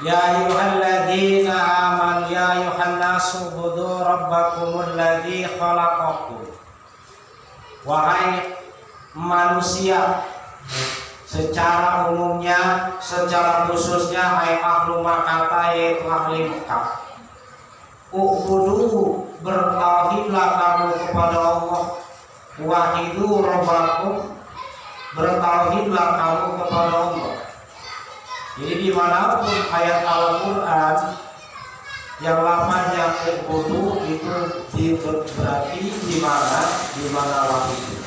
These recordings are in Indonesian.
Ya ayyuhalladzina amanu ya ayyuhan nasu ubudu rabbakumul ladzi khalaqakum. Wahai manusia, secara umumnya, secara khususnya hai ahlu Makkah yaitu ahli Mekah. Ubudu, bertauhidlah kamu kepada Allah. Wahidu rabbakum, bertauhidlah kamu kepada Allah. Jadi dimanapun ayat Al-Quran yang lafaznya ubudu itu berarti di mana wahid.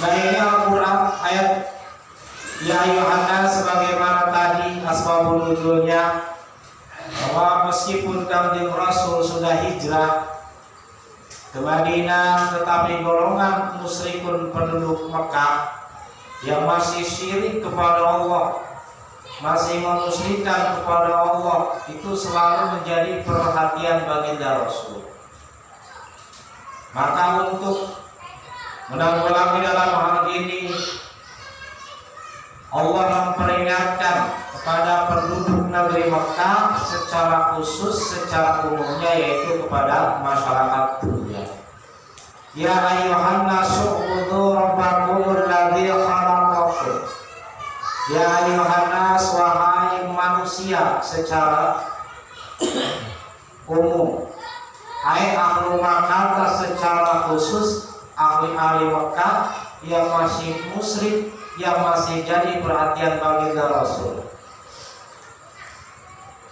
Nah ini Al-Quran ayat ya ayyuhan sebagaimana tadi asbabun nuzulnya, bahwa meskipun Kanjeng Rasul sudah hijrah ke Madinah, tetapi golongan musyrikun penduduk Mekah yang masih syirik kepada Allah, masih memusyrikan kepada Allah, itu selalu menjadi perhatian baginda Rasul. Maka untuk menanggulangi dalam hal ini, Allah memperingatkan kepada penduduk negeri Mekah secara khusus, secara umumnya, yaitu kepada masyarakat dunia. Ya ayyuhan nasu ubudu rabbakumul ladzi khalaqakum. Ya ayyuhan nas, wahai manusia secara umum. Hai ahlu Makkah secara khusus, ahli-ahli Mekah yang masih musyrik, yang masih jadi perhatian baginda Rasul.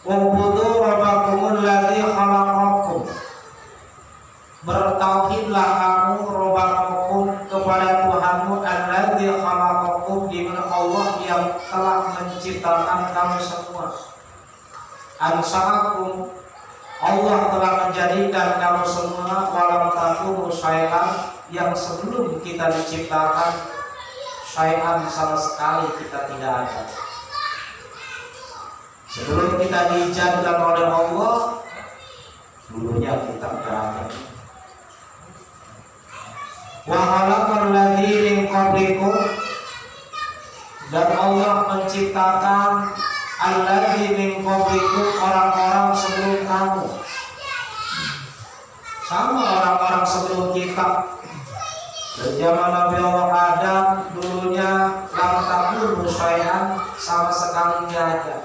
Ubudu rabbakumul ladzi khalaqakum. Bertauhidlah kamu rabbakum kepada Tuhanmu alladzi khalaqakum, di mana Allah yang telah menciptakan kamu semua. Ansa'akum, Allah telah menjadikan kamu semua walam takunu syai'an, yang sebelum kita diciptakan syai'an sama sekali kita tidak ada. Sebelum kita dijadikan oleh Allah, dulunya kita tidak ada. Wa khalaqal ladzi min qablikum, dan Allah menciptakan alladzi min qablikum, orang-orang sebelum kamu, sama orang-orang sebelum kita. Dari zaman Nabi Allah Adam, dulunya lam takunu syai'an, sama sekali tidak ada.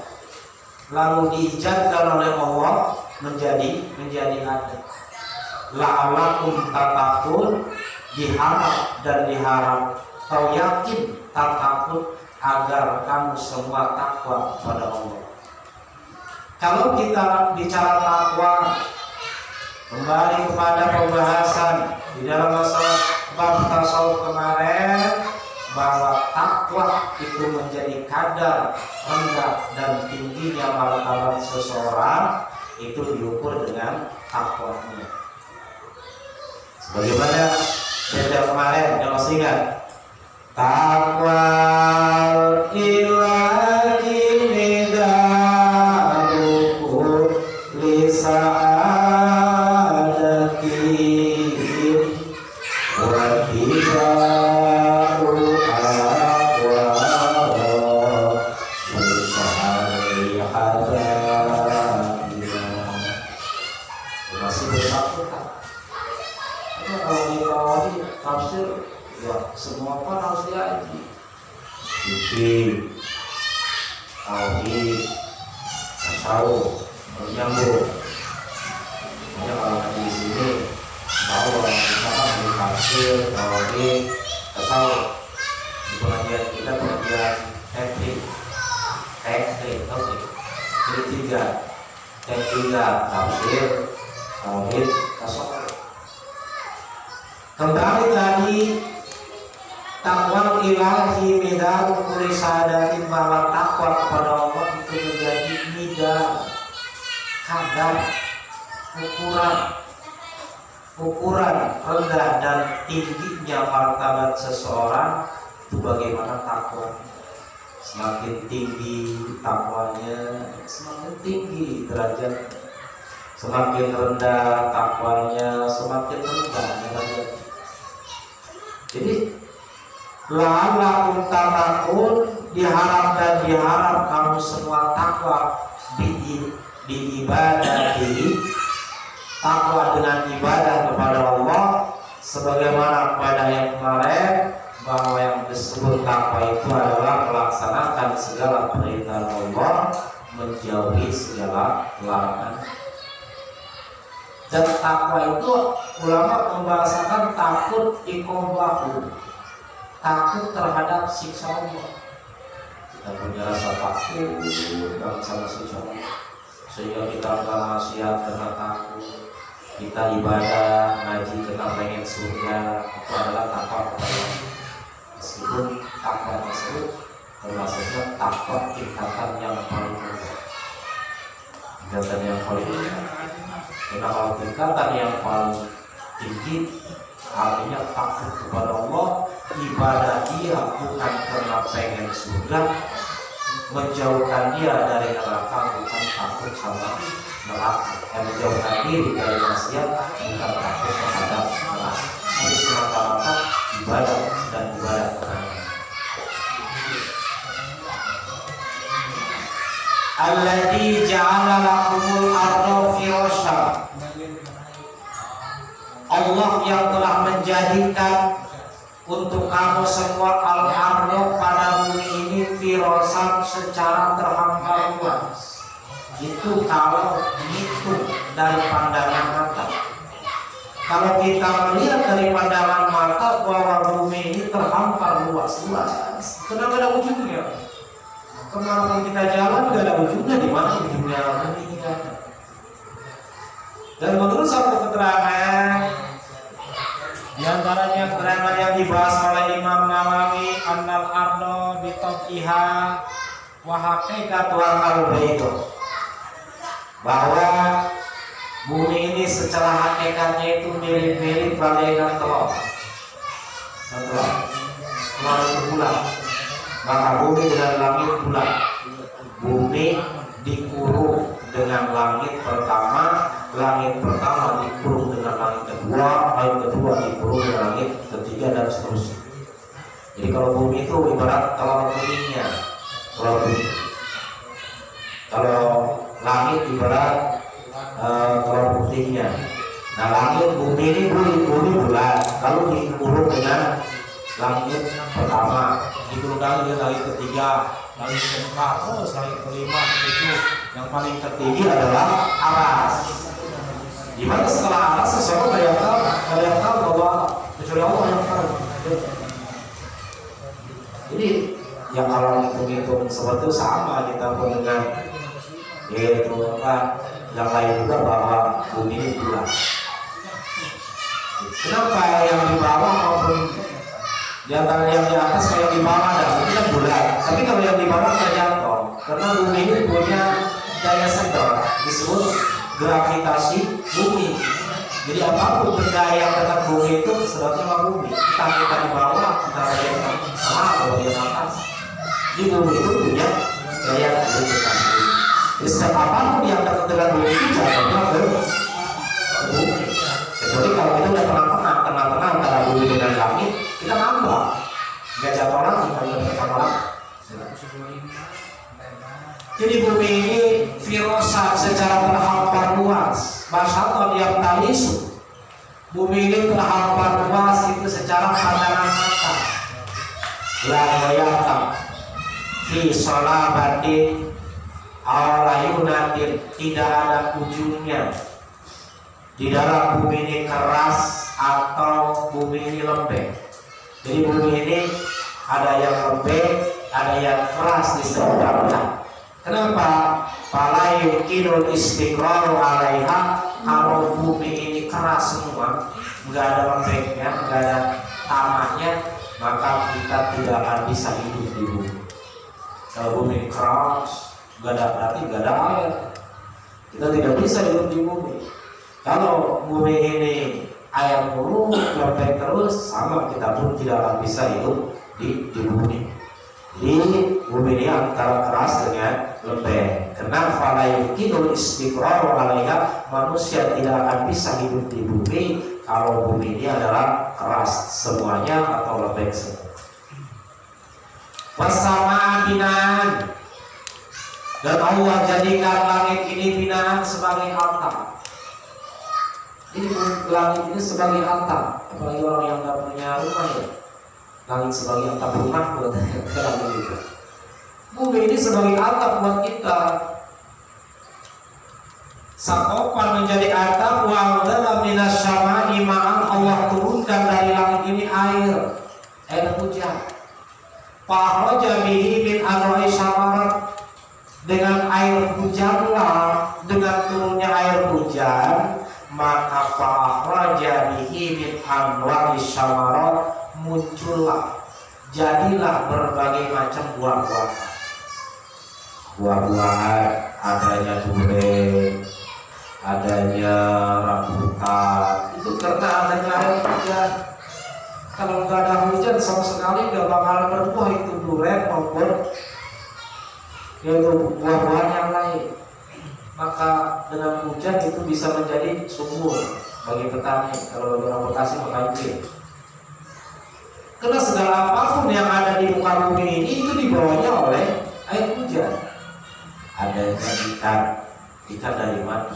Lalu dijadikan oleh Allah menjadi ada. La'alakum tatakun, diharap dan diharap, atau yakin takut, agar kamu semua takwa kepada Allah. Kalau kita bicara takwa, kembali kepada pembahasan di dalam masalah bab tasawuf kemarin, bahwa takwa itu menjadi kadar rendah dan tingginya martabat seseorang itu diukur dengan takwanya. Sebagaimana beda kemarin, yang masih ingat, takwa ilahi nidaruku lisa'adatim wa hidaru awara susahari hadamina. Masih bersatu kan? Kalau di bawah ini tafsir, ya semua kan harus diaji. Fikih, tauhid, tasawuf, menyambung. Makanya kalau di sini tahu orang kita kan di tafsir, tauhid, tasawuf. Di pengajian kita pengajian teknik, tauhid. Jadi tiga, tafsir, tauhid, tasawuf. Kembali tadi, takwa ilahi midar kulli sadaqin, bahwa takwa kepada Allah itu menjadi midar, kadar, ukuran rendah dan tingginya martabat seseorang itu bagaimana takwa. Semakin tinggi takwanya, semakin tinggi derajat. Semakin rendah takwanya, semakin rendah derajat. Jadi la'allakum tattaqun, diharap dan diharap kamu semua takwa diibadahi, takwa dengan ibadah kepada Allah, sebagaimana pada yang kemarin bahwa yang disebut takwa itu adalah melaksanakan segala perintah Allah, menjauhi segala larangan. Dan takwa itu ulama membahasakan takut iqabahu, takut terhadap siksa Allah. Kita punya rasa takut dan sama siksa Allah, sehingga kita nggak maksiat karena takut, kita ibadah ngaji karena pengen surga. Itu adalah takwa kepada Allah. Meskipun takwa tersebut termasuknya takwa tingkatan yang paling rendah, tingkatan yang paling rendah. Karena kalau tingkatan yang paling tinggi artinya takut kepada Allah, ibadah dia bukan karena pengen surga, menjauhkan dia dari neraka bukan takut sama neraka, menjauhkan diri dari maksiat bukan takut terhadap neraka. Ini semata-mata ibadah dan ibadah kepada Alladzi ja'ala lakumul arda firasya. Allah yang telah menjadikan untuk kamu semua al-arda pada bumi ini firasan secara terhampar luas. Itu kalau dihitung dari pandangan mata. Kalau kita melihat dari pandangan mata bahwa bumi ini terhampar luas-luas, kenapa ada ujungnya? Kemana kita jalan gak ada ujungnya, di mana ujungnya bumi ini ada. Dan menurut satu keterangan, di antaranya keterangan yang dibahas oleh Imam Nawawi, annal ardo bitob'iha wa haqiqatu al-baitu, bahwa bumi ini secara hakikatnya itu mirip-mirip bagaikan telur. Telur itu bulat. Maka bumi dengan langit bulat. Bumi dikurung dengan langit pertama dikurung dengan langit kedua dikurung dengan langit ketiga, dan seterusnya. Jadi kalau bumi itu ibarat telur kuningnya, telur kuning. Kalau langit ibarat telur putihnya. Nah, langit bumi ini bumi bulat, kalau dikurung dengan langit pertama, dikurung dengan langit ketiga, langit keempat, langit kelima, itu yang paling tertinggi adalah aras. Dimana setelah aras sesuatu yang tahu bahwa kecuali Allah yang tahu. Jadi yang kalau hitung-hitung seperti itu sama kita pun dengan yaitu yang lain juga bahwa bumi ini bulat. Kenapa yang di bawah maupun di antara yang di atas kayak di bawah dan itu kan bulat, tapi kalau yang di bawah nggak jatuh karena bumi ini punya daya sedot disebut gravitasi bumi. Jadi apapun benda yang dekat bumi itu sedotnya sama bumi. Kita di bawah, kita sama bagian atas. Di bumi itu punya daya gravitasi. Jadi setiap apapun yang dekat dengan bumi itu jatuhnya ke bumi. Kecuali kalau kita udah tengah-tengah antara bumi dengan langit, kita nambah, nggak jatuh lagi, nggak jatuh lagi. Jadi bumi ini firosa secara terhampar luas. Bahasa yang talisu, bumi ini terhampar luas itu secara pandangan mata. La yata fi solabatin alayunatin, tidak ada ujungnya. Di dalam bumi ini keras atau bumi ini lembek. Jadi bumi ini ada yang lembek, ada yang keras di sekitarnya. Kenapa? Fala yumkinul istiqraru 'alaiha, kalau bumi ini keras semua, nggak ada lembeknya, nggak ada tanahnya, maka kita tidak akan bisa hidup di bumi. Kalau bumi keras, berarti nggak ada air. Kita tidak bisa hidup di bumi. Kalau bumi ini air mulu, lembek terus, sama kita pun tidak akan bisa hidup di bumi. Jadi bumi ini antara keras dengan lembek. Karena fala yumkinul istiqraru 'alaiha, manusia tidak akan bisa hidup di bumi kalau bumi ini adalah keras semuanya atau lembek semua. Wasama binaan, dan Allah jadikan langit ini binaan sebagai atap. Ini langit ini sebagai atap, apalagi orang yang nggak punya rumah ya. Langit sebagai atap rumah buat langit itu. Bumi ini sebagai atap buat kita. Sakopan menjadi atap, wa dalam minas syama'i ma'an, Allah turunkan dari langit ini air hujan. Fahraja bihi min anwa'i syamarat, dengan air hujanlah, dengan turunnya air hujan, maka fahraja bihi min anwa'i syamarat, muncullah, jadilah berbagai macam buah-buahan. Buah-buahan adanya durian, adanya rambutan, itu karena adanya air hujan. Kalau nggak ada hujan sama sekali nggak bakal berbuah itu durian maupun yaitu buah-buahan yang lain. Maka dengan hujan itu bisa menjadi subur bagi petani. Kalau bagi orang Bekasi maka itu. Karena segala apapun yang ada di muka bumi ini itu dibawanya oleh air hujan. Ada ikan dari mana?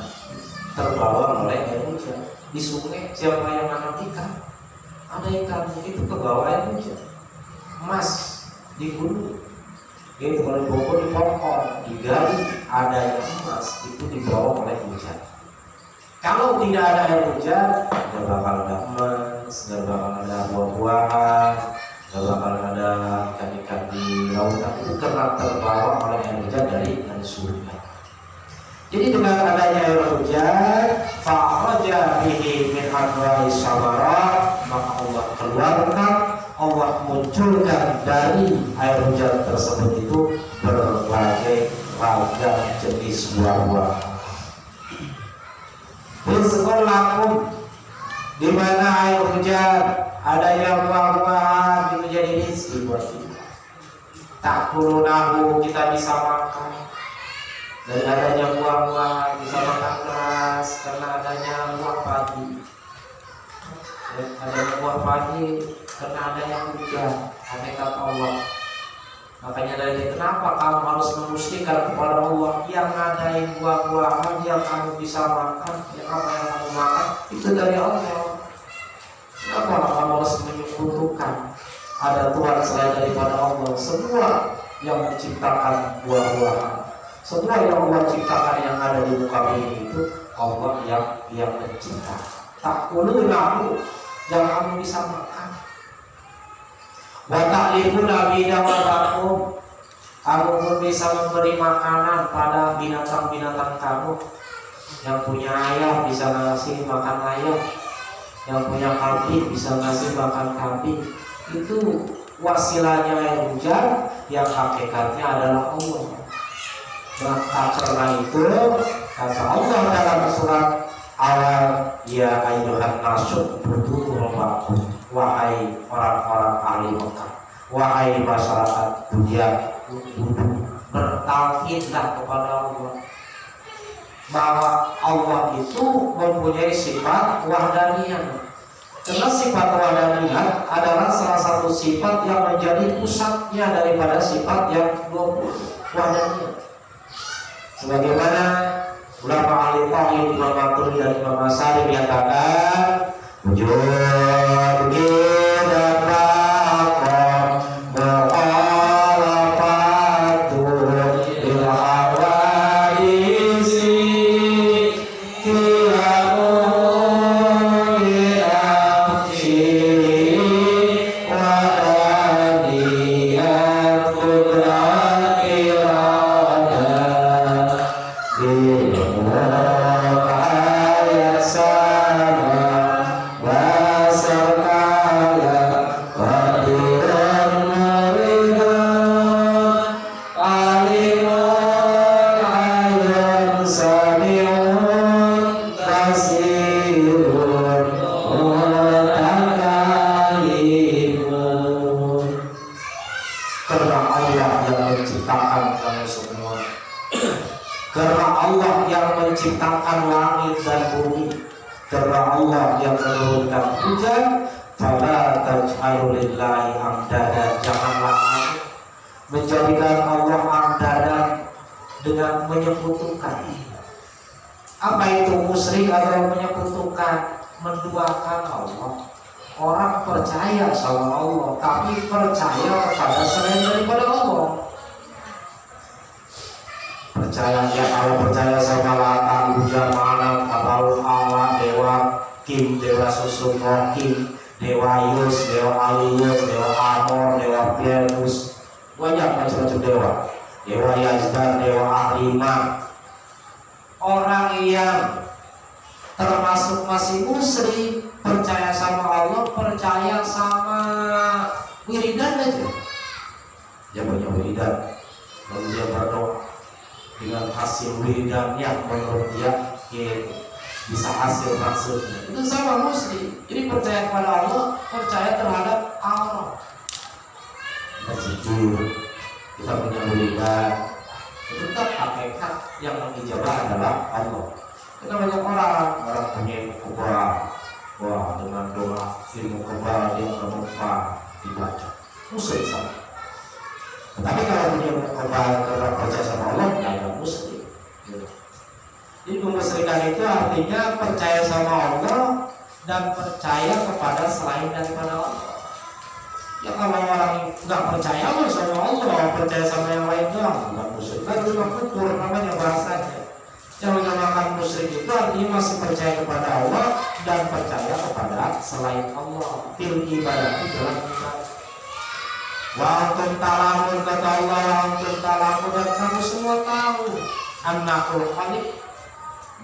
Terbawa oleh air hujan. Di sungai siapa yang nanam ikan? Ada ikan itu kebawa air hujan. Emas di gunung, itu kalau di Bogor di Pokok digali adanya emas itu dibawa oleh hujan. Kalau tidak ada air hujan, nggak bakal ada emas, nggak bakal ada buah-buahan, nggak bakal ada ikan-ikan di lautan, itu karena terbawa oleh air hujan dari surga. Jadi dengan adanya air hujan, fa'raja bihi min anwa'i syamarat, maka Allah keluarkan, Allah munculkan dari air hujan tersebut itu berbagai ragam jenis buah-buahan. Rizqul lakum, di mana air hujan adanya buah-buahan itu menjadi rezeki buat kita. Takulunahu, kita bisa makan. Dari adanya buah-buahan bisa makan keras karena adanya buah padi. Adanya buah padi karena adanya hujan. Hakikat Allah. Makanya dari kenapa kamu harus memustikan kepada Allah yang ngadain buah-buahan yang kamu bisa makan, yang apa yang kamu makan itu dari Allah. Kenapa kamu harus menyekutukan ada Tuhan selain daripada Allah? Semua yang menciptakan buah-buahan, semua yang Allah ciptakan yang ada di muka bumi itu Allah yang mencipta. Tak perlu lalu yang kamu bisa makan. Wa ta'lifuna bidawatakum, kamu pun bisa memberi makanan pada binatang-binatang kamu. Yang punya ayam bisa ngasih makan ayam, yang punya kambing bisa ngasih makan kambing. Itu wasilahnya air hujan, yang hakikatnya adalah Allah. Maka karena itu kata Allah dalam surat awal, ya ayyuhan nasu butuh rabbakum, wahai orang-orang ahli Mekah, wahai masyarakat dunia, bertauhidlah kepada Allah, bahwa Allah itu mempunyai sifat wahdaniyah. Karena sifat wahdaniyah adalah salah satu sifat yang menjadi pusatnya daripada sifat yang 20 wahdaniyah. Sebagaimana ulama ahli tauhid Imam Maturidi dan Imam Asy'ari menyatakan, wujud kita baqam mu'alafatu bil hawaisi kiyamu bi'afsi wa daniyat qudrat irada ayat sama wasarkala qadiran muridan alimun ayun sami'un basirun mutakalimun. Karena Allah yang menciptakan kamu semua, karena Allah yang menciptakan langit dan bumi, karena Allah yang menurunkan hujan, fala taj'alu lillahi amdada, janganlah kamu menjadikan Allah andalan dengan menyekutukan. Apa itu musyrik atau menyekutukan? Menduakan Allah. Orang percaya sama Allah, tapi percaya kepada selain daripada Allah. Percaya ya, kalau percaya sama Lata, Uja, Manat, Abaul Allah, Dewa Kim, Dewa Susumo Kim, Dewa Yus, Dewa Alius, Dewa Amor, Dewa Venus, banyak macam-macam dewa. Dewa Yazdan, Dewa Ahriman. Orang yang termasuk masih musyrik, percaya sama Allah, percaya sama wiridan aja. Dia punya wiridan, lalu dia berdoa dengan hasil wiridan yang menurut dia bisa hasil maksudnya. Itu sama musyrik. Jadi percaya kepada Allah, percaya terhadap Allah. Kita jujur, kita punya wiridan, tetap hakikat yang mengijabah adalah Allah. Kita banyak orang punya ilmu kebal, wah dengan doa ilmu kebal dia bermanfaat dibaca, musyrik sama. Tetapi kalau punya ilmu kebal karena percaya sama Allah, nggak ada musyrik. Jadi kemusyrikan itu artinya percaya sama Allah dan percaya kepada selain daripada Allah. Ya kalau orang nggak percaya sama Allah, percaya sama yang lain doang, nggak musyrik. Kan itu kufur namanya bahasanya. Yang dinamakan musyrik itu artinya masih percaya kepada Allah dan percaya kepada selain Allah. Fil ibadah itu dalam ibadah. Wa antum ta'lamun, kata Allah, wa antum ta'lamun, dan kamu semua tahu annakul khaliq,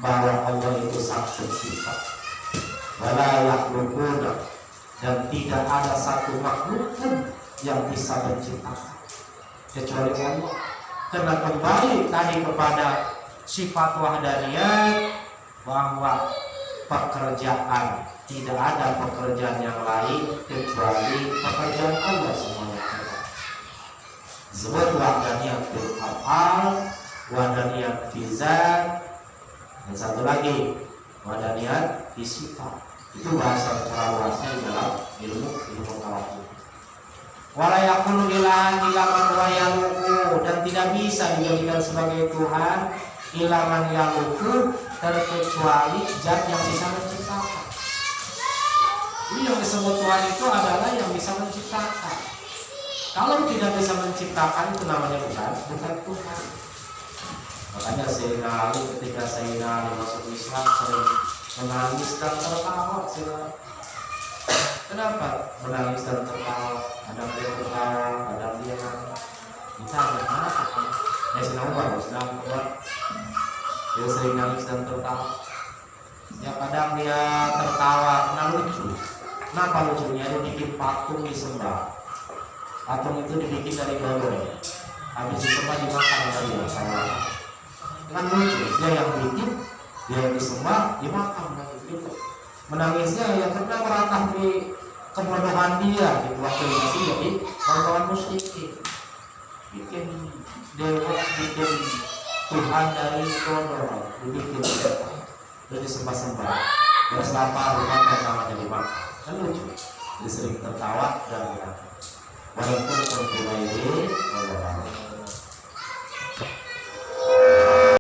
bahwa Allah itu sang pencipta. Wala yakhluquna, dan tidak ada satu makhluk pun yang bisa menciptakan kecuali Allah. Karena kembali tadi kepada sifat wahdaniyat, bahwa pekerjaan tidak ada pekerjaan yang lain kecuali pekerjaan Allah semuanya. Sebut wahdaniyat fil af'al, wahdaniyat fi zat, dan satu lagi wahdaniyat fi sifat. Itu bahasa cara luasnya di dalam ilmu kalam. Wala yakunu ilahan illa man wa yaluqu, dan tidak bisa dijadikan sebagai Tuhan ilaman yaluqu, terkecuali zat yang bisa menciptakan. Jadi yang disebut Tuhan itu adalah yang bisa menciptakan. Kalau tidak bisa menciptakan itu namanya bukan Tuhan. Makanya Sayyidina Ali ketika Sayyidina Ali masuk Islam sering menangis dan tertawa. Kenapa menangis dan tertawa? Kadang dia tertawa, kadang dia nangis. Kita ada apa? Ya senang banget, dia sering nangis dan tertawa. Ya kadang dia tertawa karena lucu. Kenapa lucunya? Dia bikin patung disembah. Patung itu dibikin dari balon. Habis disembah dimakan kali ya sama. Kan lucu. Dia yang bikin, dia yang disembah, dimakan gitu. Menangisnya ya karena meratap di kebodohan dia gitu, waktu masih jadi kawan musyrikin. Bikin dewa, bikin Tuhan dari bodoh, dibikin terus disembah-sembah. Terus lapar, rumah namanya dimakan. Kan lucu. Jadi sering tertawa dan walaupun tertuai